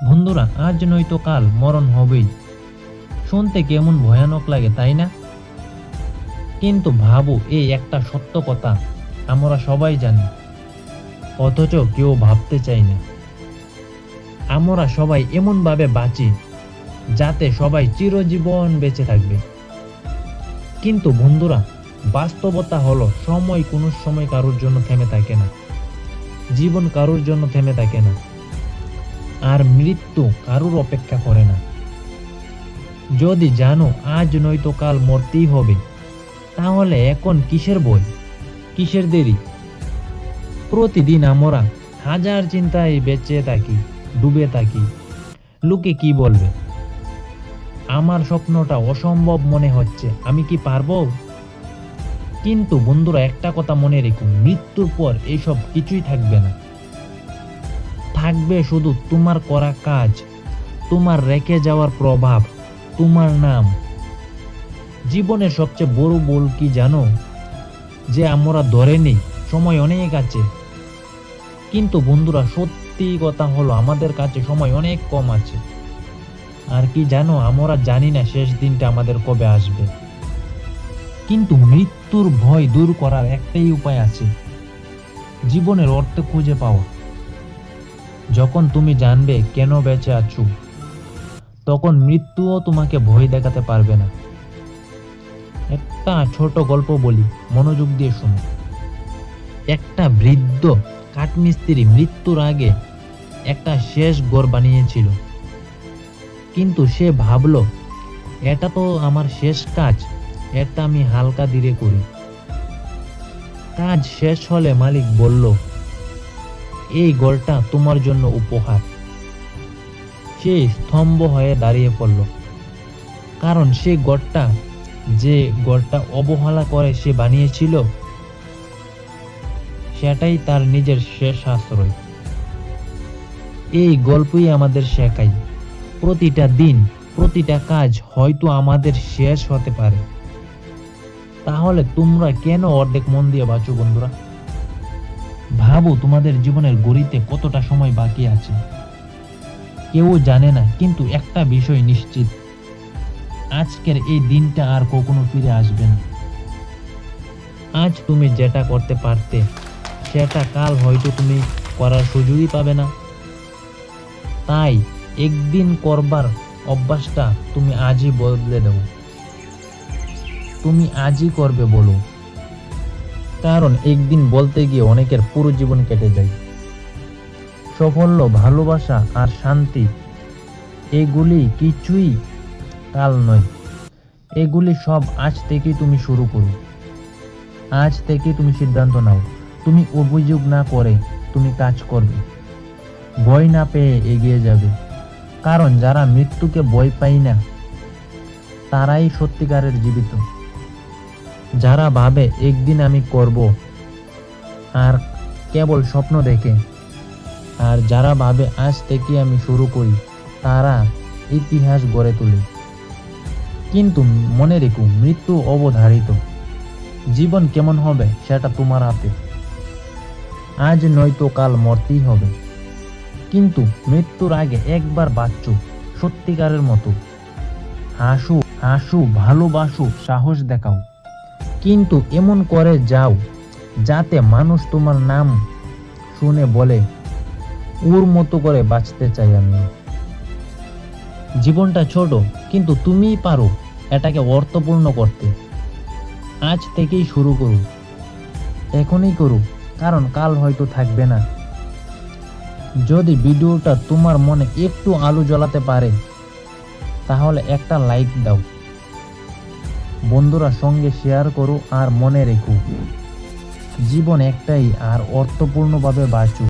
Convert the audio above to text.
বন্ধুরা, আজ নয়তো কাল মরণ হবেই। শুনতে কেমন ভয়ানক লাগে, তাই না? কিন্তু ভাবো, এই একটা সত্য কথা আমরা সবাই জানি, অথচ কেউ ভাবতে চাই না। আমরা সবাই এমন ভাবে বাঁচি যাতে সবাই চিরজীবন বেঁচে থাকবে। কিন্তু বন্ধুরা, বাস্তবতা হলো সময় কোনো সময় কারোর জন্য থেমে থাকে না, জীবন কারোর জন্য থেমে থাকে না, আর মৃত্যু কারোর অপেক্ষা করে না। যদি জানো আজ নয়তো কাল মরতেই হবে, তাহলে এখন কিসের ভয়, কিসের দেরি? প্রতিদিন আমরা হাজার চিন্তায় বেঁচে থাকি, ডুবে থাকি। লোকে কি বলবে? আমার স্বপ্নটা অসম্ভব মনে হচ্ছে, আমি কি পারবো? কিন্তু বন্ধুরা, একটা কথা মনে রেখো, মৃত্যুর পর এইসব কিছুই থাকবে না। থাকবে শুধু তোমার করা কাজ, তোমার রেখে যাওয়ার প্রভাব, তোমার নাম। জীবনের সবচেয়ে বড় ভুল কি জানো? যে আমরা ধরে নেই সময় অনেক আছে। কিন্তু বন্ধুরা, সত্যি কথা হলো আমাদের কাছে সময় অনেক কম আছে। আর কি জানো, আমরা জানি না শেষ দিনটা আমাদের কবে আসবে। কিন্তু মৃত্যুর ভয় দূর করার একটাই উপায় আছে, জীবনের অর্থ খুঁজে পাওয়া। যখন তুমি জানবে কেন বেঁচে আছো, তখন মৃত্যুও তোমাকে ভয় দেখাতে পারবে না। একটা ছোট গল্প বলি, মনোযোগ দিয়ে শোনো। একটা বৃদ্ধ কাঠমিস্ত্রি মৃত্যুর আগে একটা শেষ ঘর বানিয়েছিল। কিন্তু সে ভাবলো, এটা তো আমার শেষ কাজ, এটা আমি হালকা ধীরে করি। কাজ শেষ হলে মালিক বলল, এই ঘরটা তোমার জন্য উপহার। সে স্তম্ভ হয়ে দাঁড়িয়ে পড়ল, কারণ যে ঘরটা অবহেলা করে সে বানিয়েছিল, সেটাই তার নিজের শেষ আশ্রয়। এই গল্পই আমাদের শেখায়, প্রতিটা দিন, প্রতিটা কাজ হয়তো আমাদের শেষ হতে পারে। তাহলে তোমরা কেন অর্ধেক মন দিয়ে বাঁচো বন্ধুরা? ভাবো, তোমাদের জীবনের গড়িতে কতটা সময় বাকি আছে। কেউ জানে না, কিন্তু একটা বিষয় নিশ্চিত, আজকের এই দিনটা আর কখনো ফিরে আসবে না। আজ তুমি যেটা করতে পারতে, সেটা কাল হয়তো তুমি করার সুযোগই পাবে না। তাই একদিন করবার অভ্যাসটা তুমি আজই বদলে দাও। তুমি আজই করবে বলো, কারণ একদিন বলতে গিয়ে অনেকের পুরো জীবন কেটে যায়। সাফল্য, ভালোবাসা আর শান্তি, এগুলি কিছুই কাল নয়। এগুলি সব আজ থেকেই তুমি শুরু করো। আজ থেকেই তুমি সিদ্ধান্ত নাও। তুমি অভিযোগ না করে তুমি কাজ করবে, ভয় না পেয়ে এগিয়ে যাবে। কারণ যারা মৃত্যুকে ভয় পায় না, তারাই সত্যিকারের জীবিত। যারা ভাবে একদিন আমি করব, আর কেবল স্বপ্ন দেখে, আর যারা ভাবে আজ থেকে আমি শুরু করি, তারা ইতিহাস গড়ে তোলে। কিন্তু মনে রেখো, মৃত্যু অবধারিত। জীবন কেমন হবে সেটা তোমার হাতে। আজ নয়তো কাল মরতেই হবে, কিন্তু মৃত্যুর আগে একবার বাঁচো সত্যিকারের মতো। হাসু হাসু, ভালোবাসো, সাহস দেখাও, কিন্তু এমন করে যাও যাতে মানুষ তোমার নাম শুনে বলে, ওর মতো করে বাঁচতে চাই আমি। জীবনটা ছোট, কিন্তু তুমিই পারো এটাকে অর্থপূর্ণ করতে। আজ থেকেই শুরু করো, এখনই করো, কারণ কাল হয়তো থাকবে না। যদি ভিডিওটা তোমার মনে একটু আলো জ্বালাতে পারে, তাহলে একটা লাইক দাও, বন্ধুরা সঙ্গে শেয়ার করো, আর মনে রেখো, জীবন একটাই, আর অর্থপূর্ণভাবে বাঁচো।